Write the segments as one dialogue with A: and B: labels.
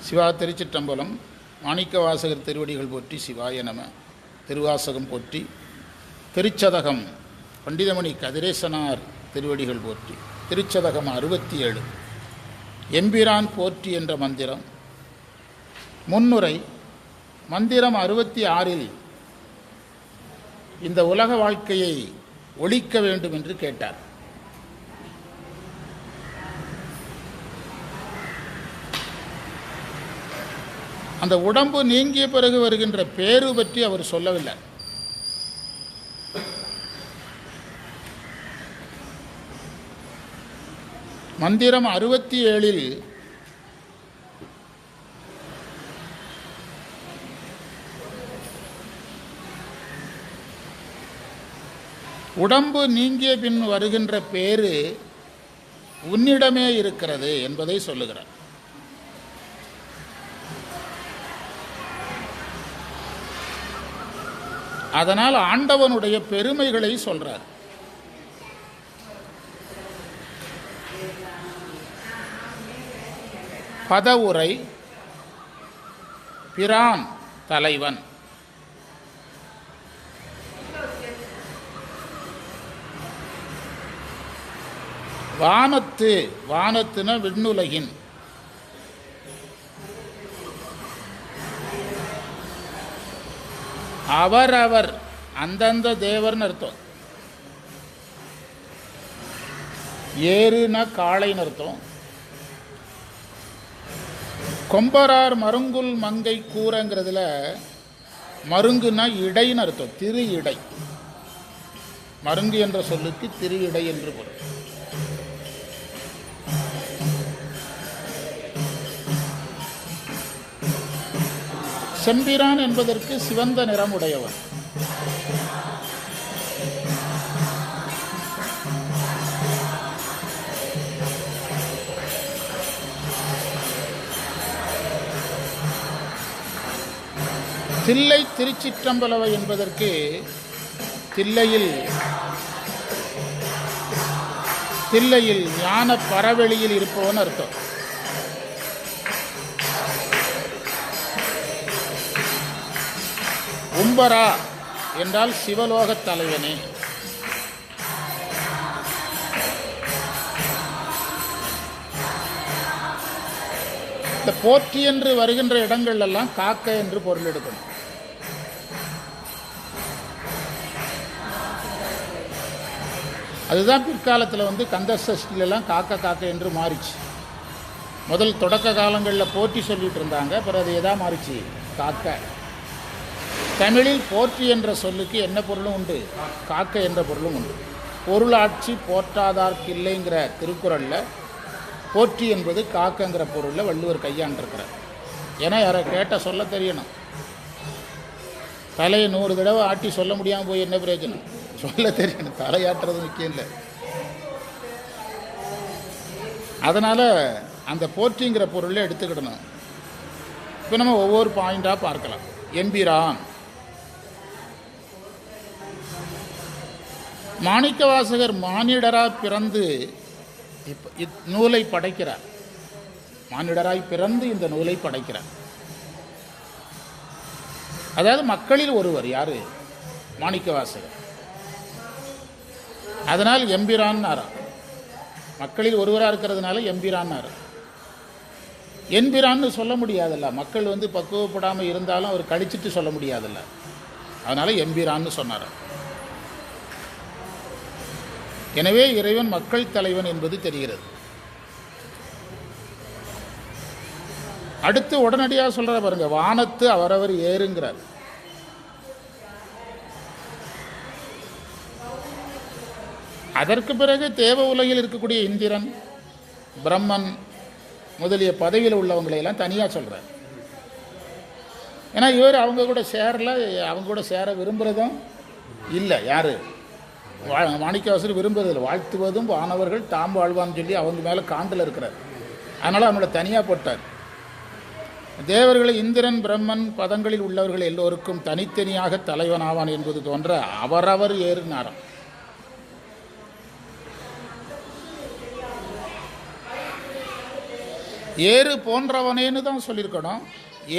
A: சிவா திருச்சிற்றம்பலம். மாணிக்கவாசகர் திருவடிகள் போற்றி. சிவாய நம. திருவாசகம் போற்றி. திருச்சதகம் பண்டிதமணி கதிரேசனார் திருவடிகள் போற்றி. திருச்சதகம் 67 எம்பிரான் போற்றி என்ற மந்திரம். முன்னுரை. மந்திரம் 66 இந்த உலக வாழ்க்கையை ஒழிக்க வேண்டும் என்று கேட்டார். அந்த உடம்பு நீங்கிய பிறகு வருகின்ற பேரு பற்றி அவர் சொல்லவில்லை. மந்திரம் 67 உடம்பு நீங்கிய பின் வருகின்ற பேரு உன்னிடமே இருக்கிறது என்பதை சொல்லுகிறார். அதனால் ஆண்டவனுடைய பெருமைகளை சொல்றார். பதவுரை. பிரான் தலைவன். வானத்துன விண்ணுலகின். அவரவர் அந்தந்த தேவர்னு அர்த்தம். ஏறுனா காளைன்னு அர்த்தம். கொம்பரார் மருங்குல் மங்கை கூறங்கிறதுல மருங்குனா இடைன்னு அர்த்தம். திரு இடை. மருங்கு என்ற சொல்லுக்கு திரு இடை என்று பொருள். செம்பிரான் என்பதற்கு சிவந்த நிறம் உடையவன். தில்லை திருச்சிற்றம்பலவை என்பதற்கு தில்லையில் ஞான பரவெளியில் இருப்பவன் அர்த்தம். உம்பரா என்றால் சிவலோகத் தலைவனே. இந்த போற்றி என்று வருகின்ற இடங்கள் எல்லாம் காக்க என்று பொருள் எடுக்கணும். அதுதான் பிற்காலத்தில் கந்த சஷ்டிலெல்லாம் காக்க காக்க என்று மாறிச்சு. முதல் தொடக்க காலங்களில் போற்றி சொல்லிட்டு இருந்தாங்க. அப்புறம் அது எதா மாறிச்சு? காக்க. தமிழில் போற்றி என்ற சொல்லுக்கு என்ன பொருளும் உண்டு? காக்க என்ற பொருளும் உண்டு. பொருளாட்சி போற்றாதார்க்கு இல்லைங்கிற திருக்குறளில் போற்றி என்பது காக்கங்கிற பொருளில் வள்ளுவர் கையாண்டிருக்கிறார். ஏன்னா யாரை கேட்டால் சொல்ல தெரியணும். தலையை 100 தடவை ஆட்டி சொல்ல முடியாமல் போய் என்ன பிரயோஜனம்? சொல்ல தெரியணும். தலையாட்டுறது முக்கியம் இல்லை. அதனால் அந்த போற்றிங்கிற பொருளை எடுத்துக்கிடணும். இப்போ நம்ம ஒவ்வொரு பாயிண்டாக பார்க்கலாம். எம்பிரான். மாணிக்கவாசகர் மானிடராக பிறந்து நூலை படைக்கிறார். மானிடராய் பிறந்து இந்த நூலை படைக்கிறார். அதாவது மக்களில் ஒருவர். யாரு? மாணிக்கவாசகர். அதனால் எம்பிரான். மக்களில் ஒருவராக இருக்கிறதுனால எம்பிரான். எம்பிரான்னு சொல்ல முடியாதல்ல. மக்கள் பக்குவப்படாமல் இருந்தாலும் அவர் கழிச்சிட்டு சொல்ல முடியாதல்ல. அதனால் எம்பிரான்னு சொன்னார். எனவே இறைவன் மக்கள் தலைவன் என்பது தெரிகிறது. அடுத்து உடனடியாக சொல்கிற பாருங்க. வானத்து அவரவர் ஏறுங்கிறார். அதற்கு பிறகு தேவ உலகில் இருக்கக்கூடிய இந்திரன், பிரம்மன் முதலிய பதவியில் உள்ளவங்களையெல்லாம் தனியாக சொல்கிறார். ஏன்னா இவர் அவங்க கூட சேரல. அவங்க கூட சேர விரும்புகிறதும் இல்லை. யார்? மாணிக்கவாசகர் விரும்புவதில்லை. வாழ்த்துவதும் வானவர்கள் தாம் வாழ்வான்னு சொல்லி அவங்க மேலே காண்டில் இருக்கிறார். அதனால் அவங்கள தனியாக போட்டார். தேவர்களை இந்திரன் பிரம்மன் பதங்களில் உள்ளவர்கள் எல்லோருக்கும் தனித்தனியாக தலைவனாவான் என்பது தோன்ற அவரவர் ஏறுனாராம். ஏறு போன்றவனேன்னு தான் சொல்லியிருக்கணும்,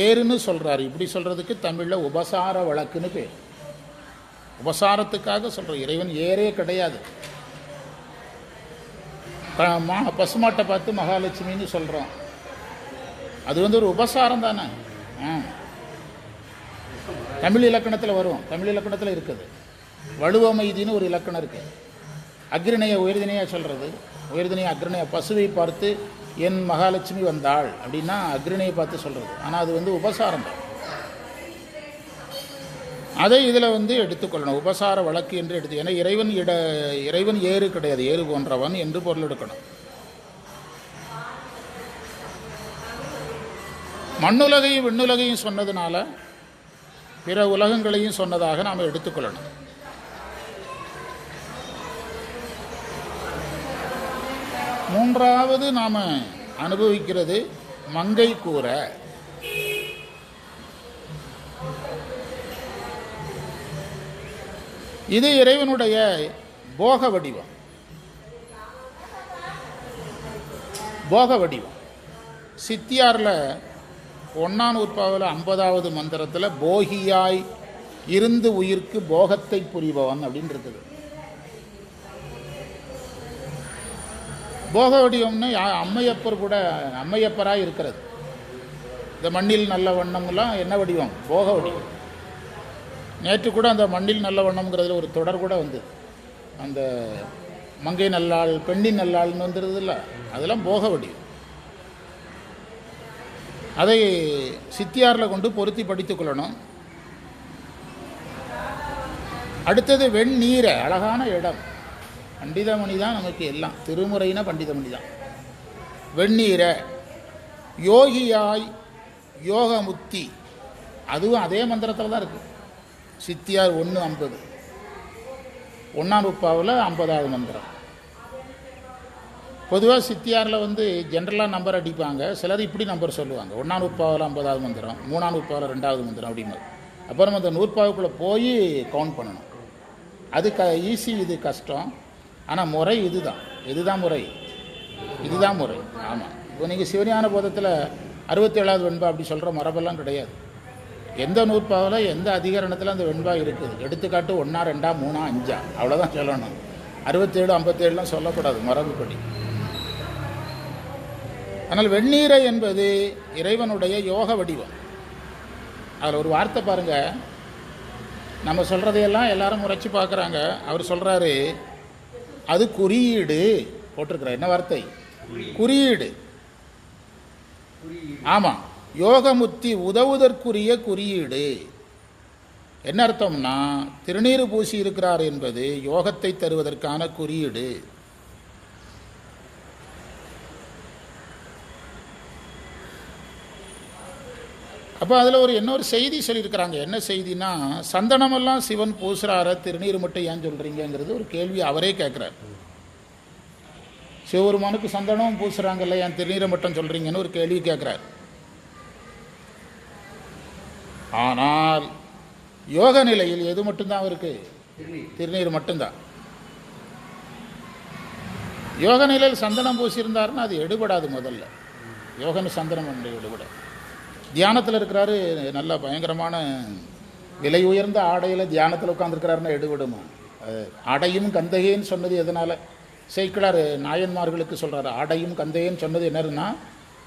A: ஏறுன்னு சொல்கிறாரு. இப்படி சொல்கிறதுக்கு தமிழில் உபசார வழக்குன்னு பேர். உபசாரத்துக்காக சொல்கிற இறைவன் ஏறே கிடையாது. பசுமாட்டை பார்த்து மகாலட்சுமின்னு சொல்கிறோம், அது ஒரு உபசாரம் தானே. தமிழ் இலக்கணத்தில் வரும், தமிழ் இலக்கணத்தில் இருக்குது. வலுவமைதின்னு ஒரு இலக்கணம் இருக்குது. அக்ரிணைய உயர்தினையாக சொல்கிறது, உயர்தினைய அக்ரிணைய பசுவை பார்த்து என் மகாலட்சுமி வந்தாள் அப்படின்னா அக்ரிணையை பார்த்து சொல்கிறது. ஆனால் அது உபசாரம் தான். அதை இதில் எடுத்துக்கொள்ளணும், உபசார வழக்கு என்று எடுத்து. ஏன்னா இறைவன் ஏறு கிடையாது, ஏறு போன்றவன் என்று பொருள் எடுக்கணும். மண்ணுலகையும் விண்ணுலகையும் சொன்னதுனால பிற உலகங்களையும் சொன்னதாக நாம் எடுத்துக்கொள்ளணும். மூன்றாவது நாம் அனுபவிக்கிறது மங்கை கூற. இது இறைவனுடைய போக வடிவம். போக வடிவம் சித்தியாரில் 1ஆம் நூற்பாவில் 50வது மந்திரத்தில் போகியாய் இருந்து உயிர்க்கு போகத்தை புரிபவன் அப்படின்னு இருக்குது. போக வடிவம்னு அம்மையப்பர் கூட அம்மையப்பராக இருக்கிறது. இந்த மண்ணில் நல்ல வண்ணம்லாம் என்ன வடிவம்? போக வடிவம். நேற்று கூட அந்த மண்ணில் நல்ல வண்ணம்ங்கிறதுல ஒரு தொடர் கூட அந்த மங்கை நல்லாள் பெண்ணின் நல்லாள்னு வந்துடுது இல்லை, அதெல்லாம் போக வடிவம். அதை சித்தியாரில் கொண்டு பொருத்தி படித்துக்கொள்ளணும். அடுத்தது வெண்ணீரை, அழகான இடம். பண்டிதமணி தான் நமக்கு எல்லாம், திருமுறைனா பண்டிதமணி தான். வெண்ணீரை யோகியாய் யோகமுத்தி, அதுவும் அதே மந்திரத்தில் தான் இருக்குது. சித்தியார் 1:50, 1ஆம் நூற்பாவில் 50வது மந்திரம். பொதுவாக சித்தியாரில் ஜென்ரலாக நம்பர் அடிப்பாங்க, சிலர் இப்படி நம்பர் சொல்லுவாங்க. 1ஆம் நூற்பாவில் 50வது மந்திரம், 3ஆம் நூற்பாவில் 2வது மந்திரம் அப்படிங்கிறது. அப்புறம் அந்த நூற்பாவுக்குள்ளே போய் கவுண்ட் பண்ணணும். அது ஈஸி, இது கஷ்டம். ஆனால் முறை இதுதான் முறை. ஆமாம். இப்போ நீங்கள் சிவஞான போதத்தில் 67வது வெண்பா அப்படி சொல்கிற மரபெல்லாம் கிடையாது. எந்த நூற்பாவில் எந்த அதிகரணத்தில் அந்த வெண்பா இருக்குது, எடுத்துக்காட்டு 1, 2, 3, 5 அவ்வளோதான் சொல்லணும். 67, 57லாம் சொல்லக்கூடாது மரபுப்படி. ஆனால் வெண்ணீரை என்பது இறைவனுடைய யோக வடிவம். அதில் ஒரு வார்த்தை பாருங்கள், நம்ம சொல்கிறதையெல்லாம் எல்லாரும் முறைச்சி பார்க்குறாங்க. அவர் சொல்கிறாரு அது குறியீடு போட்டிருக்கிறார். என்ன வார்த்தை? குறியீடு. ஆமாம், யோகமுத்தி உதவுதற்குரிய குறியீடு. என்ன அர்த்தம்னா, திருநீறு பூசி இருக்கிறார் என்பது யோகத்தை தருவதற்கான குறியீடு. அப்போ அதில் இன்னொரு செய்தி சொல்லியிருக்கிறாங்க. என்ன செய்தினா, சந்தனமெல்லாம் சிவன் பூசுறார, திருநீர் மட்டும் ஏன் சொல்கிறீங்கிறது ஒரு கேள்வி அவரே கேட்குறார். சிவபெருமானுக்கு சந்தனமும் பூசுறாங்கல்ல, ஏன் திருநீரை மட்டும் சொல்கிறீங்கன்னு ஒரு கேள்வி கேட்குறார். ஆனால் யோக நிலையில் எது மட்டும்தான் அவருக்கு? திருநீர் மட்டும்தான். யோக நிலையில் சந்தனம் பூசியிருந்தாருன்னா அது எடுபடாது. முதல்ல யோகன்னு சந்தனம் எடுபடாது. தியானத்தில் இருக்கிறாரு, நல்ல பயங்கரமான விலை உயர்ந்த ஆடையில் தியானத்தில் உட்காந்துருக்கிறாருன்னா எடுபடுமா? ஆடையும் கந்தையேன்னு சொன்னது எதனால்? சேக்கிழார் நாயன்மார்களுக்கு சொல்கிறாரு. ஆடையும் கந்தையேன்னு சொன்னது என்னதுன்னா,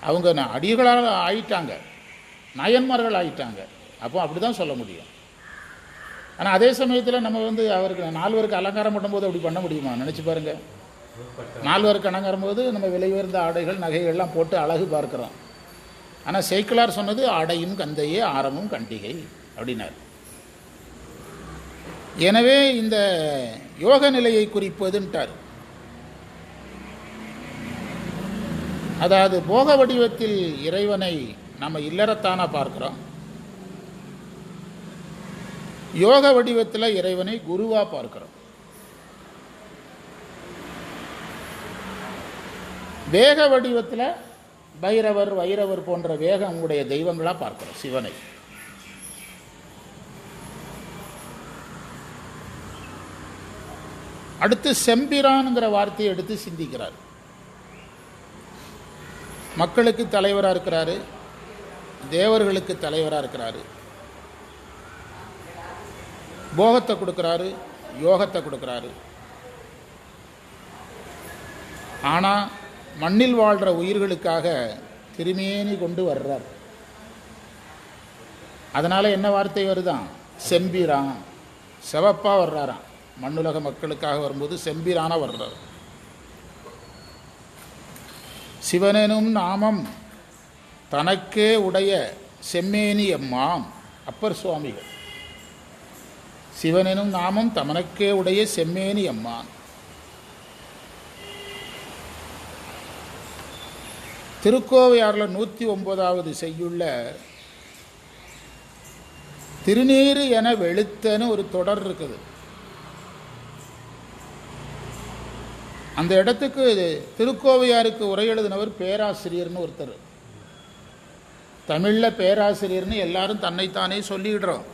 A: அவங்க அடிகளால் ஆயிட்டாங்க, நாயன்மார்கள் ஆயிட்டாங்க. அப்போ அப்படி தான் சொல்ல முடியும். ஆனால் அதே சமயத்தில் நம்ம அவருக்கு 4 பேருக்கு அலங்காரம் பண்ணும்போது அப்படி பண்ண முடியுமா? நினச்சி பாருங்கள். 4 பேருக்கு அலங்காரம் போது நம்ம விலை உயர்ந்த ஆடைகள் நகைகள்லாம் போட்டு அழகு பார்க்குறோம். ஆனால் சேக்கிழார் சொன்னது ஆடையும் கந்தையே ஆரமும் கண்டிகை அப்படின்னார். எனவே இந்த யோக நிலையை குறிப்பதுன்ட்டார். அதாவது போக வடிவத்தில் இறைவனை நம்ம இல்லறத்தானா பார்க்கிறோம், யோக வடிவத்தில் இறைவனை குருவா பார்க்கிறோம். வேக வடிவத்தில் பைரவர் வைரவர் போன்ற வேகமுடைய தெய்வங்களாக பார்க்கிறோம் சிவனை. அடுத்து செம்பிரான்ங்கிற வார்த்தையை எடுத்து சிந்திக்கிறார். மக்களுக்கு தலைவராக இருக்கிறாரு, தேவர்களுக்கு தலைவராக இருக்கிறாரு, போகத்தை கொடுக்குறாரு, யோகத்தை கொடுக்குறாரு. ஆனால் மண்ணில் வாழ்கிற உயிர்களுக்காக திருமேனி கொண்டு வர்றார். அதனால் என்ன வார்த்தை வருதான்? செம்பிரான், செவப்பாக வர்றாராம். மண்ணுலக மக்களுக்காக வரும்போது செம்பிரான வர்றார். சிவனெனும் நாமம் தனக்கே உடைய செம்மேனி எம்மாம். அப்பர் சுவாமிகள். சிவனெனும் நாமம் தனக்கே உடைய செம்மேனி எம்மான். திருக்கோவையாரில் 109வது செய்யுள்ள திருநீறு என வெளுத்தன்னு ஒரு தொடர் இருக்குது. அந்த இடத்துக்கு திருக்கோவையாருக்கு உரை எழுதினவர் பேராசிரியர்னு ஒருத்தர். தமிழில் பேராசிரியர்னு எல்லாரும் தன்னைத்தானே சொல்லிடுறோம்.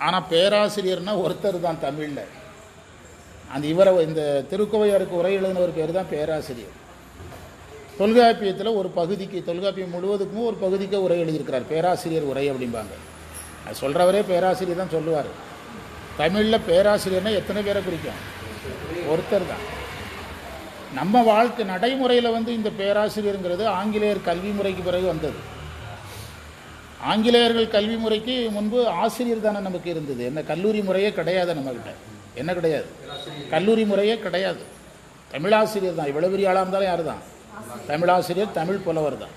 A: ஆனால் பேராசிரியர்னா ஒருத்தர் தான் தமிழில். இந்த திருக்கோவையாருக்கு உரை எழுதினவர் பேர் தான் பேராசிரியர். தொல்காப்பியத்தில் ஒரு பகுதிக்கு, தொல்காப்பியம் முழுவதுக்கும் ஒரு பகுதிக்கு உரை எழுதியிருக்கிறார். பேராசிரியர் உரை அப்படிம்பாங்க. அது சொல்கிறவரே பேராசிரியர் தான் சொல்லுவார். தமிழில் பேராசிரியர்னால் எத்தனை பேரை குறிக்கும்? ஒருத்தர் தான். நம்ம வாழ்க்கை நடைமுறையில் இந்த பேராசிரியருங்கிறது ஆங்கிலேயர் கல்வி முறைக்கு பிறகு வந்தது. ஆங்கிலேயர்கள் கல்வி முறைக்கு முன்பு ஆசிரியர் தானே நமக்கு இருந்தது. என்ன கல்லூரி முறையே கிடையாது நம்மக்கிட்ட. என்ன கிடையாது? கல்லூரி முறையே கிடையாது. தமிழாசிரியர் தான். இவ்வளோ பெரிய ஆளாக இருந்தாலும் யார் தான்? தமிழாசிரியர், தமிழ் புலவர் தான்.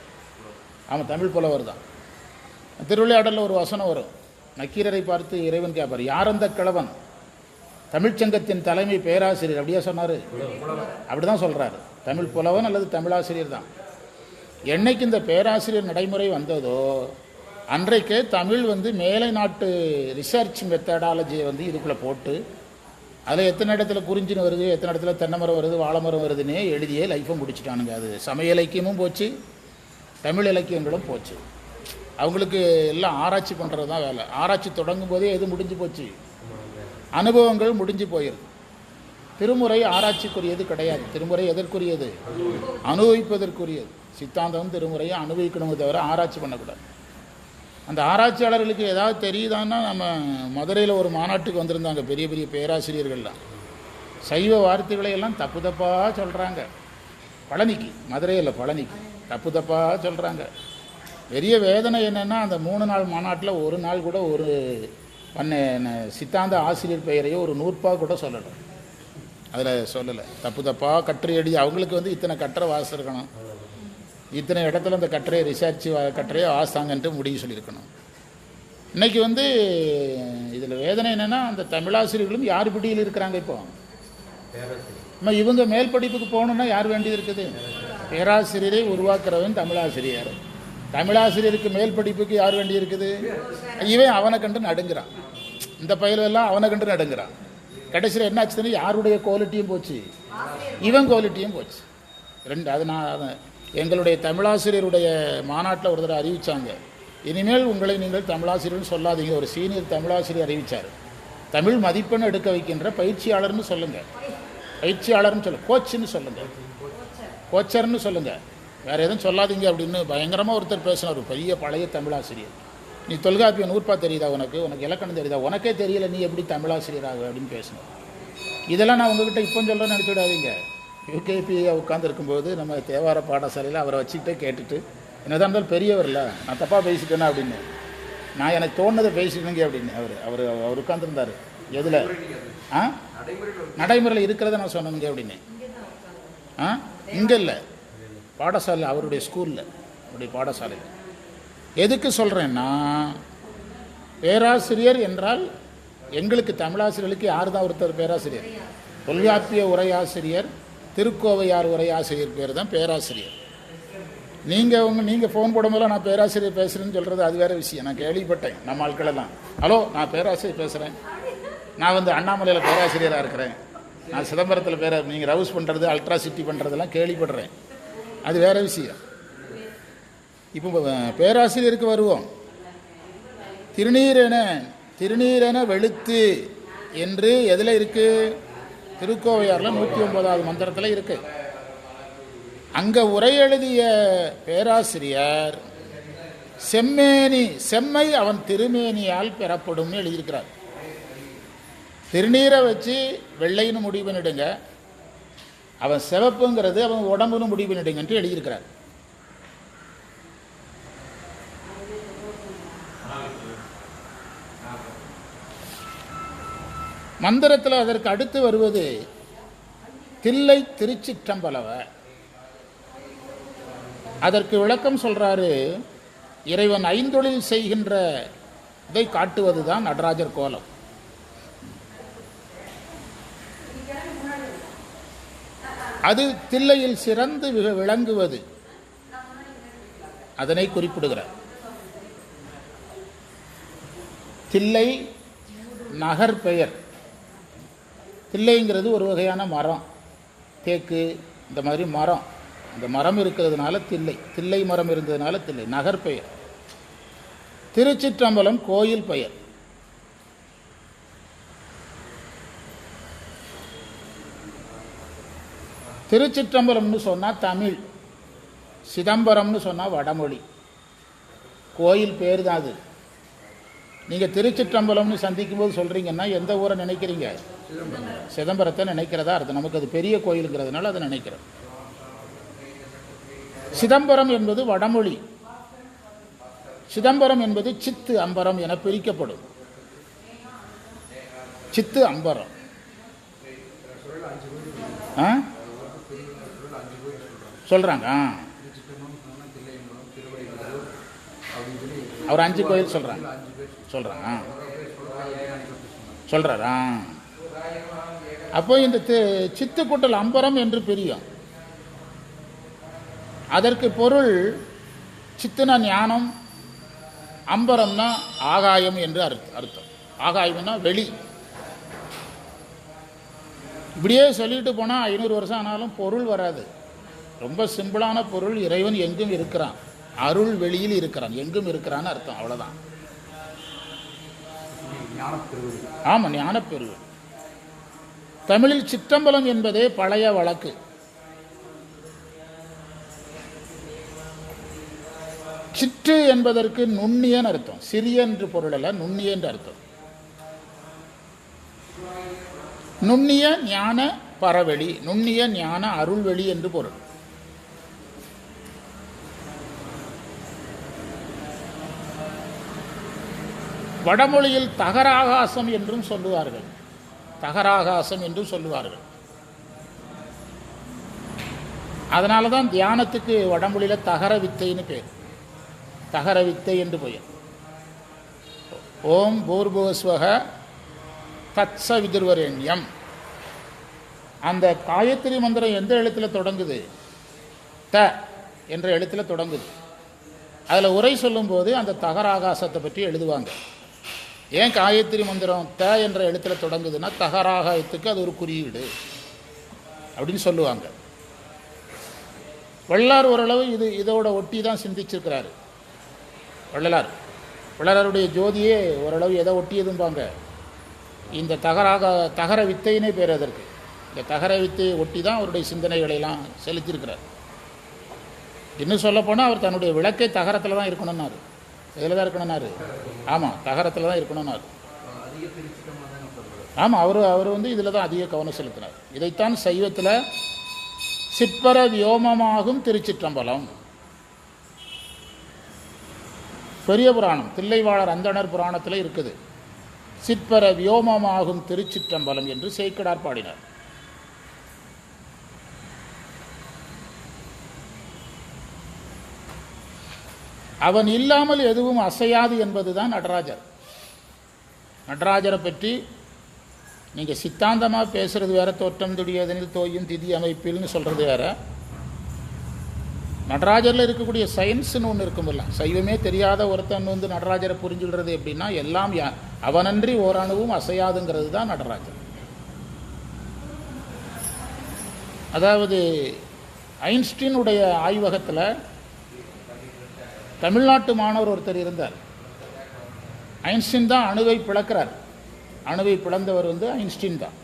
A: ஆமாம், தமிழ் புலவர் தான். திருவிளையாடலில் ஒரு வசனம் வரும். நக்கீரரை பார்த்து இறைவன் கேட்பார், யார் அந்த கிழவன்? தமிழ்ச்சங்கத்தின் தலைமை பேராசிரியர். அப்படியே சொன்னார்? அப்படி தான் சொல்கிறார். தமிழ் புலவன் அல்லது தமிழாசிரியர் தான். என்னைக்கு இந்த பேராசிரியர் நடைமுறை வந்ததோ அன்றைக்கே தமிழ் மேலை நாட்டு ரிசர்ச் மெத்தடாலஜியை இதுக்குள்ளே போட்டு அதில் எத்தனை இடத்துல குறிஞ்சின்னு வருது, எத்தனை இடத்துல தென்னை மரம் வருது, வாழை மரம் வருதுன்னே எழுதியே லைஃப்பை முடிச்சுட்டானுங்க. அது சமய இலக்கியமும் போச்சு, தமிழ் இலக்கியங்களும் போச்சு. அவங்களுக்கு எல்லாம் ஆராய்ச்சி பண்ணுறது தான் வேலை. ஆராய்ச்சி தொடங்கும் போதே எது முடிஞ்சு போச்சு? அனுபவங்கள் முடிஞ்சு போயிருக்கு. திருமுறை ஆராய்ச்சிக்குரியது கிடையாது. திருமுறை எதற்குரியது? அனுபவிப்பதற்குரியது. சித்தாந்தம் திருமுறையை அனுபவிக்கணுமே தவிர ஆராய்ச்சி பண்ணக்கூடாது. அந்த ஆராய்ச்சியாளர்களுக்கு ஏதாவது தெரியுதான்னா, நம்ம மதுரையில் ஒரு மாநாட்டுக்கு வந்திருந்தாங்க பெரிய பெரிய பேராசிரியர்கள்லாம். சைவ வார்த்தைகளை எல்லாம் தப்பு தப்பாக சொல்கிறாங்க. பழனிக்கு, மதுரையில் பழனிக்கு தப்பு தப்பாக சொல்கிறாங்க. பெரிய வேதனை என்னென்னா, அந்த 3 நாள் மாநாட்டில் ஒரு நாள் கூட ஒரு சித்தாந்த ஆசிரியர் பெயரையோ ஒரு 100 ரூபா கூட சொல்லலை. அதில் சொல்லலை. தப்பு தப்பாக கட்டுரை எழுதி அவங்களுக்கு இத்தனை கட்டுரை வாசிச்சிருக்கணும், இத்தனை இடத்துல இந்த கட்டுரையை ரிசர்ச் கட்டுரையை வாசாங்கன்ட்டு முடிவு சொல்லியிருக்கணும். இன்றைக்கி இதில் வேதனை என்னென்னா, அந்த தமிழாசிரியர்களும் யார் பிடியில் இருக்கிறாங்க. இப்போ நம்ம இவங்க மேல் படிப்புக்கு போகணுன்னா யார் வேண்டியது இருக்குது? பேராசிரியரை உருவாக்குறவன் தமிழாசிரியர். தமிழாசிரியருக்கு மேல் படிப்புக்கு யார் வேண்டி இருக்குது? இவன் அவனை கண்டு நடுங்கிறான். இந்த பயிலெல்லாம் அவனை கண்டு நடுங்கிறான். கடைசியில் என்ன ஆச்சுன்னு, யாருடைய குவாலிட்டியும் போச்சு, இவன் குவாலிட்டியும் போச்சு. அது நான் எங்களுடைய தமிழாசிரியருடைய மாநாட்டில் ஒரு தடவை அறிவித்தாங்க, இனிமேல் உங்களை நீங்கள் தமிழாசிரியர்னு சொல்லாதீங்க. ஒரு சீனியர் தமிழாசிரியர் அறிவித்தார். தமிழ் மதிப்பெண் எடுக்க வைக்கின்ற பயிற்சியாளர்னு சொல்லுங்கள். பயிற்சியாளர்னு கோச்சுன்னு சொல்லுங்கள், கோச்சர்னு சொல்லுங்கள், வேறு எதுவும் சொல்லாதீங்க அப்படின்னு பயங்கரமாக ஒருத்தர் பேசினார். ஒரு பெரிய பழைய தமிழாசிரியர். நீ தொல்காப்பியம் 100 ரூபா தெரியுதா? உனக்கு இலக்கணம் தெரியுதா? உனக்கே தெரியல, நீ எப்படி தமிழாசிரியராக அப்படின்னு பேசினார். இதெல்லாம் நான் உங்ககிட்ட இப்போ சொல்கிறேன்னு நினச்சி விடாதீங்க. யூகேபியை உட்காந்துருக்கும்போது நம்ம தேவார பாடசாலையில் அவரை வச்சுக்கிட்டே கேட்டுட்டு, என்னதான் இருந்தாலும் பெரியவர்ல, நான் தப்பாக பேசிட்டேன்னா அப்படின்னு, நான் எனக்கு தோணுதை பேசிட்டேங்க அப்படின்னு அவர் உட்காந்துருந்தார். எதில்? நடைமுறையில் இருக்கிறத நான் சொன்னேங்க அப்படின்னு. இங்கே இல்லை, பாடசாலை, அவருடைய ஸ்கூலில், அவருடைய பாடசாலையில். எதுக்கு சொல்கிறேன்னா, பேராசிரியர் என்றால் எங்களுக்கு தமிழாசிரியர்களுக்கு யார் தான் ஒருத்தர் பேராசிரியர்? தொல்காப்பிய உரையாசிரியர், திருக்கோவையார் உரையாசிரியர் பேர் தான் பேராசிரியர். நீங்கள் ஃபோன் போடும்போது நான் பேராசிரியர் பேசுகிறேன்னு சொல்கிறது அது வேறு விஷயம். நான் கேள்விப்பட்டேன் நம்ம ஆட்களெல்லாம், ஹலோ நான் பேராசிரியர் பேசுகிறேன், நான் அண்ணாமலையில் பேராசிரியராக இருக்கிறேன், நான் சிதம்பரத்தில் நீங்கள் ரவுஸ் பண்ணுறது, அல்ட்ராசிட்டி பண்ணுறதெல்லாம் கேள்விப்படுறேன். அது வேறு விஷயம். இப்போ பேராசிரியருக்கு வருவோம். திருநீரென வெளுத்து என்று எதில் இருக்குது? திருக்கோவையாரில் 109வது மந்திரத்தில் இருக்குது. அங்கே உரை எழுதிய பேராசிரியர் செம்மை அவன் திருமேனியால் பெறப்படும் எழுதியிருக்கிறார். திருநீரை வச்சு வெள்ளைன்னு முடிவு பண்ணிடுங்க, அவன் சிவப்புங்கிறது அவன் உடம்புன்னு முடிவு பண்ணிடுங்கன்ட்டு எழுதியிருக்கிறார். மந்திரத்தில் அதற்கு அடுத்து வருவது தில்லை திருச்சிற்றம்பலவ. அதற்கு விளக்கம் சொல்றாரு, இறைவன் ஐந்தொழில் செய்கின்ற இதை காட்டுவதுதான் நடராஜர் கோலம். அது தில்லையில் சிறந்து விளங்குவது, அதனை குறிப்பிடுகிறார். தில்லை நகர் பெயர். தில்லைங்கிறது ஒரு வகையான மரம், தேக்கு இந்த மாதிரி மரம். இந்த மரம் இருக்கிறதுனால தில்லை, தில்லை மரம் இருந்ததுனால தில்லை நகர் பெயர். திருச்சிற்றம்பலம் கோயில் பெயர். திருச்சிற்றம்பலம்னு சொன்னால் தமிழ், சிதம்பரம்னு சொன்னால் வடமொழி. கோயில் பேர் தான் அது. நீங்கள் திருச்சிற்றம்பலம்னு சந்திக்கும் போது சொல்கிறீங்கன்னா எந்த ஊரை நினைக்கிறீங்க? சிதம்பரத்தை நினைக்கிறதா அர்த்தம். நமக்கு அது பெரிய கோயிலுங்கிறதுனால அதை நினைக்கிறோம். சிதம்பரம் என்பது வடமொழி. சிதம்பரம் என்பது சித்து அம்பரம் என பிரிக்கப்படும். சித்து அம்பரம் சொல்றாங்க. அவர் 5 கோயில் சொல்றாங்க சொல்றாரா? அப்போ இந்த சித்துக்கூட்டல் அம்பரம் என்று பிரியும். அதற்கு பொருள் சித்துனா ஞானம், அம்பரம்னா ஆகாயம் என்று அர்த்தம். ஆகாயம்னா வெளி. இப்படியே சொல்லிட்டு போனால் 500 வருஷம் ஆனாலும் பொருள் வராது. ரொம்ப சிம்பிளான பொருள், இறைவன் எங்கும் இருக்கிறான், அருள் வெளியில் இருக்கிறான், எங்கும் இருக்கிறான்னு அர்த்தம். அவ்வளோதான். ஆமாம், ஞானப்பெருவு. தமிழில் சிற்றம்பலம் என்பதே பழைய வழக்கு. சிற்று என்பதற்கு நுண்ணியன் அர்த்தம். சிறிய என்று பொருள் அல்ல, நுண்ணிய என்று அர்த்தம். நுண்ணிய ஞான பரவெளி, நுண்ணிய ஞான அருள்வெளி என்று பொருள். வடமொழியில் தகராகாசம் என்றும் சொல்லுவார்கள். தகராகாசம் என்றும் சொல்லுவார்கள். அதனால தான் தியானத்துக்கு வடமொழியில் தகர வித்தைன்னு பேர். தகர வித்தை என்று பெயர். ஓம் பூர்புவஸ்வக தத்ச விதுர்வரேண்யம். அந்த காயத்ரி மந்திரம் எந்த எழுத்தில் தொடங்குது? த என்ற எழுத்தில் தொடங்குது. அதில் உரை சொல்லும்போது அந்த தகராகாசத்தை பற்றி எழுதுவாங்க. ஏன் காயத்ரி மந்திரம் த என்ற எழுத்தில் தொடங்குதுன்னா தகராகாயத்துக்கு அது ஒரு குறியீடு அப்படின்னு சொல்லுவாங்க. வள்ளலார் ஓரளவு இதோட ஒட்டி தான் சிந்திச்சிருக்கிறாரு. வள்ளலாருடைய ஜோதியே ஓரளவு எதை ஒட்டியதும்பாங்க. இந்த தகர வித்தைனே பேர் அதற்கு. இந்த தகர வித்தையை ஒட்டி தான் அவருடைய சிந்தனைகளெல்லாம் செலுத்தியிருக்கிறார். இன்னும் சொல்லப்போனால் அவர் தன்னுடைய விளக்கை தகரத்தில் தான் இருக்கணும்னாரு. இதில் தான் இருக்கணும்னாரு. ஆமாம், தகரத்தில் தான் இருக்கணும்னாரு. ஆமாம், அவர் இதில் தான் அதிக கவனம் செலுத்தினார். இதைத்தான் சைவத்தில் சிற்பர வியோமமாகும் திருச்சிற்றம்பலம். பெரிய புராணம் தில்லைவாழர் அந்தணர் புராணத்தில் இருக்குது. சிற்பர வியோமமாகும் திருச்சிற்றம்பலம் என்று சேக்கிழார் பாடினார். அவன் இல்லாமல் எதுவும் அசையாது என்பதுதான் நடராஜர். நடராஜரை பற்றி நீங்கள் சித்தாந்தமாக பேசுகிறது வேற, தோற்றம் துடியதனில் தோயும் திதி அமைப்பில்னு சொல்கிறது வேற. நடராஜரில் இருக்கக்கூடிய சயின்ஸ்னு ஒன்று இருக்குமில்ல. சைவமே தெரியாத ஒருத்தன் நடராஜரை புரிஞ்சுக்கிறது எப்படின்னா, எல்லாம் அவனன்றி ஓரணுவும் அசையாதுங்கிறது தான் நடராஜர். அதாவது ஐன்ஸ்டீனுடைய ஆய்வகத்தில் தமிழ்நாட்டு மாணவர் ஒருத்தர் இருந்தார். ஐன்ஸ்டீன் தான் அணுவை பிளக்கிறார். அணுவை பிளந்தவர் ஐன்ஸ்டீன் தான்.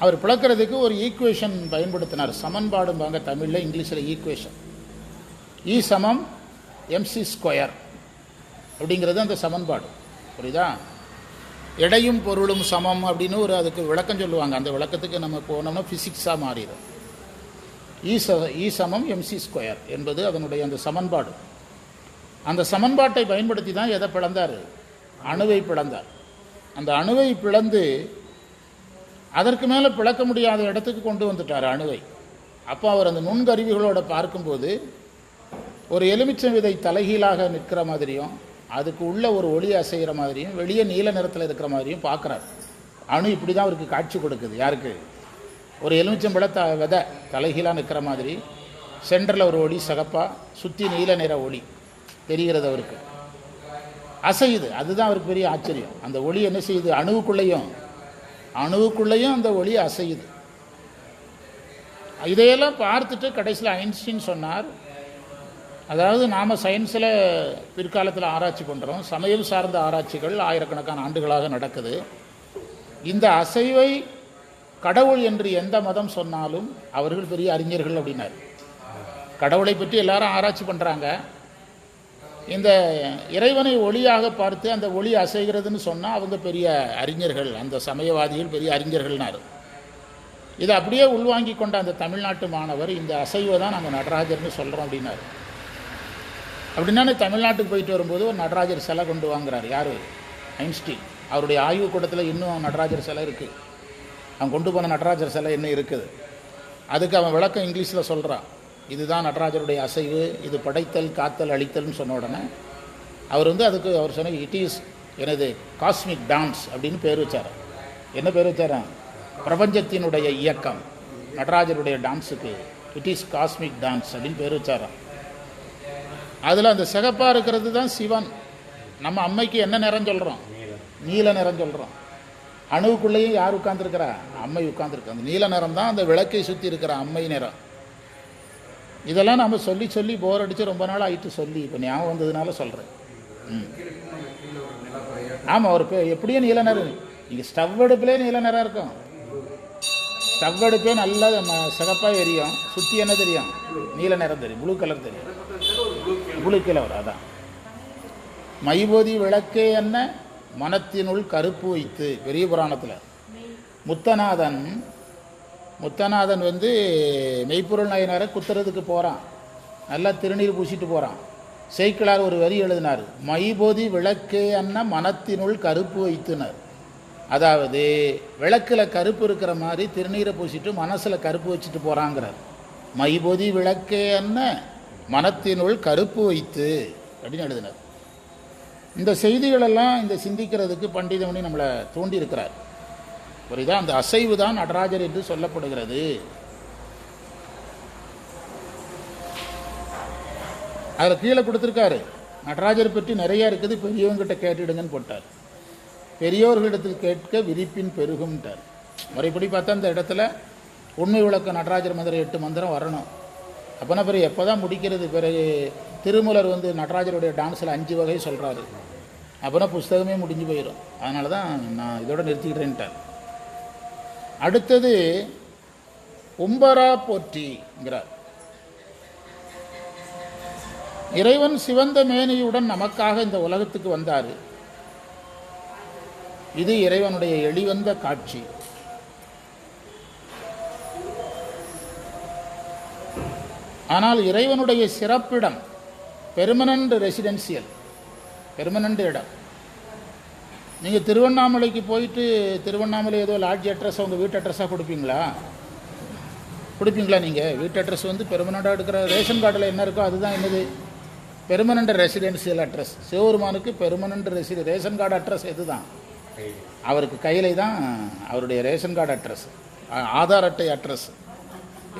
A: அவர் பிளக்கிறதுக்கு ஒரு ஈக்குவேஷன் பயன்படுத்தினார். சமன்பாடும்பாங்க தமிழில், இங்கிலீஷில் ஈக்குவேஷன். இ சமம் எம்சி ஸ்கொயர் அப்படிங்கிறது அந்த சமன்பாடு. புரியுதா? எடையும் பொருளும் சமம் அப்படின்னு ஒரு அதுக்கு விளக்கம் சொல்லுவாங்க. அந்த விளக்கத்துக்கு நம்ம போனோம்னா ஃபிசிக்ஸாக மாறிடும். இ சமம் எம்சி ஸ்கொயர் என்பது அதனுடைய அந்த சமன்பாடு. அந்த சமன்பாட்டை பயன்படுத்தி தான் எதை பிளந்தார்? அணுவை பிளந்தார். அந்த அணுவை பிளந்து அதற்கு மேலே பிளக்க முடியாத இடத்துக்கு கொண்டு வந்துட்டார் அணுவை. அப்போ அவர் அந்த நுண்கருவிகளோட பார்க்கும்போது ஒரு எலுமிச்சை விதை தலைகீழாக நிற்கிற மாதிரியும், அதுக்கு உள்ள ஒரு ஒளி அசைகிற மாதிரியும், வெளியே நீல நிறத்தில் இருக்கிற மாதிரியும் பார்க்குறார். அணு இப்படி தான் அவருக்கு காட்சி கொடுக்குது. யாருக்கு? ஒரு எலுமிச்சம்பழ விதை தலைகீழாக நிற்கிற மாதிரி, சென்டரில் ஒரு ஒளி சகப்பாக, சுற்றி நீல நிற ஒளி தெரிகிறது அவருக்கு, அசையுது. அதுதான் அவருக்கு பெரிய ஆச்சரியம். அந்த ஒளி என்ன செய்யுது? அணுவுக்குள்ளேயும் அந்த ஒளி அசையுது. இதையெல்லாம் பார்த்துட்டு கடைசியில் ஐன்ஸ்டீன் சொன்னார், அதாவது நாம் சயின்ஸில் பிற்காலத்தில் ஆராய்ச்சி பண்ணுறோம், சமயம் சார்ந்த ஆராய்ச்சிகள் ஆயிரக்கணக்கான ஆண்டுகளாக நடக்குது. இந்த அசைவை கடவுள் என்று எந்த மதம் சொன்னாலும் அவர்கள் பெரிய அறிஞர்கள் அப்படின்னார். கடவுளை பற்றி எல்லாரும் ஆராய்ச்சி பண்ணுறாங்க. இந்த இறைவனை ஒளியாக பார்த்து அந்த ஒளி அசைகிறதுன்னு சொன்னால் அவங்க பெரிய அறிஞர்கள், அந்த சமயவாதிகள் பெரிய அறிஞர்கள்னார். இதை அப்படியே உள்வாங்கி கொண்ட அந்த தமிழ்நாட்டு மாணவர் இந்த அசைவை தான் நம்ம நடராஜர்னு சொல்கிறோம் அப்படின்னாரு. அப்படின்னா தமிழ்நாட்டுக்கு போயிட்டு வரும்போது ஒரு நடராஜர் சிலை கொண்டு வாங்குறார். யார்? ஐன்ஸ்டீன். அவருடைய ஆய்வு கூடத்தில் இன்னும் நடராஜர் சிலை இருக்குது. அவன் கொண்டு போன நடராஜர் சிலை இன்னும் இருக்குது. அதுக்கு அவன் விளக்கம் இங்கிலீஷில் சொல்கிறான். இதுதான் நடராஜருடைய அசைவு, இது படைத்தல் காத்தல் அழித்தல்னு சொன்ன உடனே அவர் அதுக்கு அவர் சொன்ன இட் இஸ் எனது காஸ்மிக் டான்ஸ் அப்படின்னு பேர் வச்சார். என்ன பேர் வச்சாரா? பிரபஞ்சத்தினுடைய இயக்கம். நடராஜருடைய டான்ஸுக்கு இட் இஸ் காஸ்மிக் டான்ஸ் அப்படின்னு பேர் வச்சாராம். அதில் அந்த சிகப்பாக இருக்கிறது தான் சிவன். நம்ம அம்மைக்கு என்ன நிறம் சொல்கிறோம்? நீல நிறம் சொல்கிறோம். அணுவுக்குள்ளேயும் யார் உட்கார்ந்துருக்கிறா? அம்மை உட்கார்ந்துருக்கு. அந்த நீல நிறம் தான் அந்த விளக்கை சுற்றி இருக்கிற அம்மை நிறம். இதெல்லாம் நம்ம சொல்லி சொல்லி போர் அடித்து ரொம்ப நாள் ஆகிட்டு சொல்லி இப்போ ஞாபகம் வந்ததுனால சொல்கிறேன். ஆமாம், ஒரு எப்படியும் நீல நிறம். நீங்கள் ஸ்டவ் அடுப்புலே நீல நிறம் இருக்கும். ஸ்டவ் அடுப்பே நல்லா சிகப்பாக எரியும். சுற்றி என்ன தெரியும்? நீல நிறம் தெரியும், ப்ளூ கலர் தெரியும். Blue colour. அதான் மைபோதி விளக்கே என்ன மனத்தினுள் கருப்பு வைத்து. பெரிய புராணத்தில் முத்தநாதன் மெய்ப்பொருள் நாயனாரை குத்துறதுக்கு போகிறான். நல்லா திருநீர் பூசிட்டு போகிறான். சேக்கிழார் ஒரு வரி எழுதினார், மைபோதி விளக்கே அன்ன மனத்தினுள் கருப்பு வைத்துனார். அதாவது விளக்கில் கருப்பு இருக்கிற மாதிரி திருநீரை பூசிட்டு மனசில் கருப்பு வச்சுட்டு போகிறாங்கிறார். மைபோதி விளக்கே அன்ன மனத்தினுள் கருப்பு வைத்து அப்படின்னு எழுதினார். இந்த செய்திகளெல்லாம் இந்த சிந்திக்கிறதுக்கு பண்டிதமணி நம்மளை தூண்டி இருக்கிறார். புரியுதா? அந்த அசைவு தான் நடராஜர் என்று சொல்லப்படுகிறது. அதில் கீழே கொடுத்துருக்காரு, நடராஜர் பற்றி நிறைய இருக்குது, பெரியவங்கிட்ட கேட்டுடுங்கன்னு போட்டார். பெரியோர்களிடத்தில் கேட்க விரிப்பின் பெருகும்ட்டார். முறைப்படி பார்த்தா அந்த இடத்துல உண்மை விளக்க நடராஜர் மந்திரம் 8 மந்திரம் வரணும். அப்போனா பிறகு எப்போ தான் முடிக்கிறது? பிறகு திருமூலர் நடராஜருடைய டான்ஸில் 5 வகை சொல்கிறாரு. அப்போனா புஸ்தகமே முடிஞ்சு போயிடும். அதனால தான் நான் இதோட நிறுத்திக்கிறேன்ட்டார். அடுத்தது உம்பரா போற்றிங்கிறார். இறைவன் சிவந்த மேனியுடன் நமக்காக இந்த உலகத்துக்கு வந்தார். இது இறைவனுடைய எளிவந்த காட்சி. ஆனால் இறைவனுடைய சிறப்பிடம் பெர்மனண்ட் ரெசிடென்சியல், பெர்மனண்ட் இடம். நீங்கள் திருவண்ணாமலைக்கு போயிட்டு திருவண்ணாமலை ஏதோ லாட்ஜ் அட்ரஸ் உங்கள் வீட்டு அட்ரஸாக கொடுப்பீங்களா? நீங்கள் வீட்டு அட்ரஸ் பெர்மனண்ட்டாக எடுக்கிற ரேஷன் கார்டில் என்ன இருக்கோ அதுதான் என்னது? Permanent residential address. சிவபெருமானுக்கு பெர்மனண்ட் ரேஷன் கார்டு அட்ரஸ் எது தான்? அவருக்கு கையிலே தான் அவருடைய ரேஷன் கார்டு அட்ரஸ், ஆதார் அட்டை அட்ரஸ்.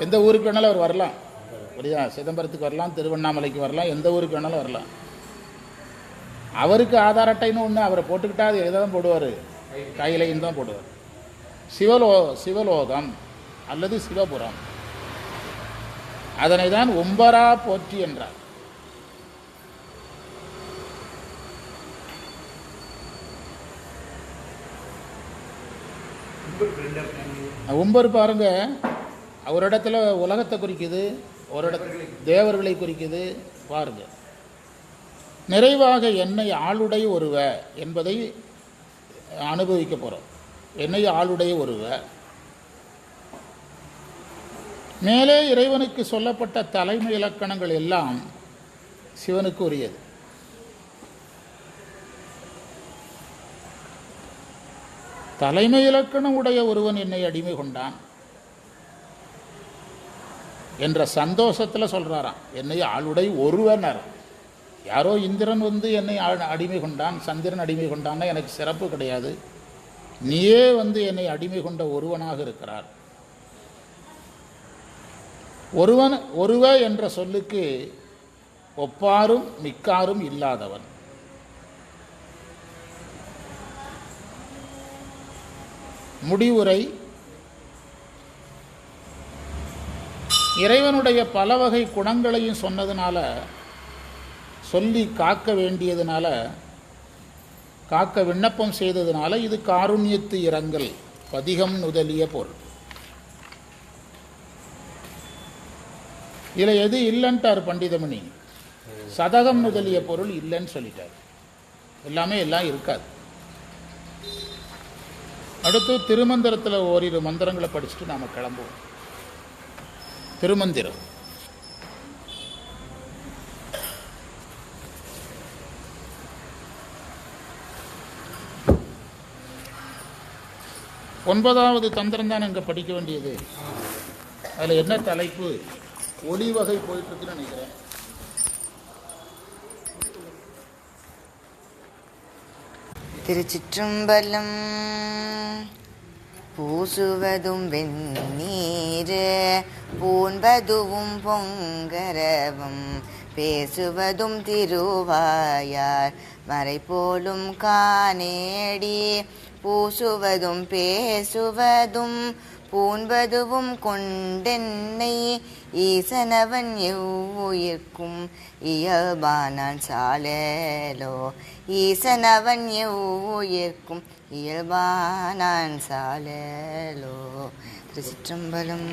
A: எந்த ஊருக்கு வேணாலும் அவர் வரலாம். புரியுதா? சிதம்பரத்துக்கு வரலாம், திருவண்ணாமலைக்கு வரலாம், எந்த ஊருக்கு வேணாலும் வரலாம். அவருக்கு ஆதார் அட்டைன்னு ஒன்று அவரை போட்டுக்கிட்டா அது எதை தான் போடுவார்? கையிலையும் தான் போடுவார். சிவலோகம் அல்லது சிவபுரம், அதனை தான் உம்பரா போற்றி என்றார்.
B: பிரிண்டர்
A: உம்பர் பாருங்க, ஒரு இடத்துல உலகத்தை குறிக்குது, ஒரு இடத்துல தேவர்களை குறிக்குது. பாருங்க, நிறைவாக என்னை ஆளுடை ஒருவ என்பதை அனுபவிக்க போகிறோம். என்னை ஆளுடை ஒருவ. மேலே இறைவனுக்கு சொல்லப்பட்ட தலைமை இலக்கணங்கள் எல்லாம் சிவனுக்கு உரியது. தலைமை இலக்கணம் உடைய ஒருவன் என்னை அடிமை கொண்டான் என்ற சந்தோஷத்தில் சொல்கிறாராம். என்னை ஆளுடை ஒருவனர். யாரோ இந்திரன் வந்து என்னை அடிமை கொண்டான், சந்திரன் அடிமை கொண்டான்னா எனக்கு சிறப்பு கிடையாது. நீயே வந்து என்னை அடிமை கொண்ட ஒருவனாக இருக்கிறார். ஒருவ என்ற சொல்லுக்கு ஒப்பாரும் மிக்காரும் இல்லாதவன். முடிவுரை: இறைவனுடைய பல வகை குணங்களையும் சொன்னதுனால, சொல்லி காக்க வேண்டியதுனால, காக்க விண்ணப்பம் செய்ததுனால இது காருண்யத்து இரங்கல் பதிகம் முதலிய பொருள். இதில் எது இல்லைன்ட்டார் பண்டிதமணி? சதகம் முதலிய பொருள் இல்லைன்னு சொல்லிட்டார். எல்லாம் இருக்காது. அடுத்து திருமந்திரத்தில் ஓரிரு மந்திரங்களை படிச்சுட்டு நாம் கிளம்புவோம். திருமந்திரம். ஒன்பதாவது தந்திரம் தான் இங்கே படிக்க வேண்டியது. அதில் என்ன தலைப்பு? ஒளி வகை போயிட்டுருக்குன்னு நினைக்கிறேன்.
B: திருச்சிற்றம்பலம். பூசுவதும் வெந்நீர் பூண்பதுவும் பொங்கரவும் பேசுவதும் திருவாயார் மறைபோலும் காணேடி பூசுவதும் பேசுவதும் பூண்பதுவும் கொண்டென்னை ஈசனவன் எவ்வுயிர்க்கும் இயல்பானான் சாலேலோ. ஈசனவன் எவ்வுயிர்க்கும் இயல்பானான் சாலேலோ. திருச்சிற்றம்பலம்.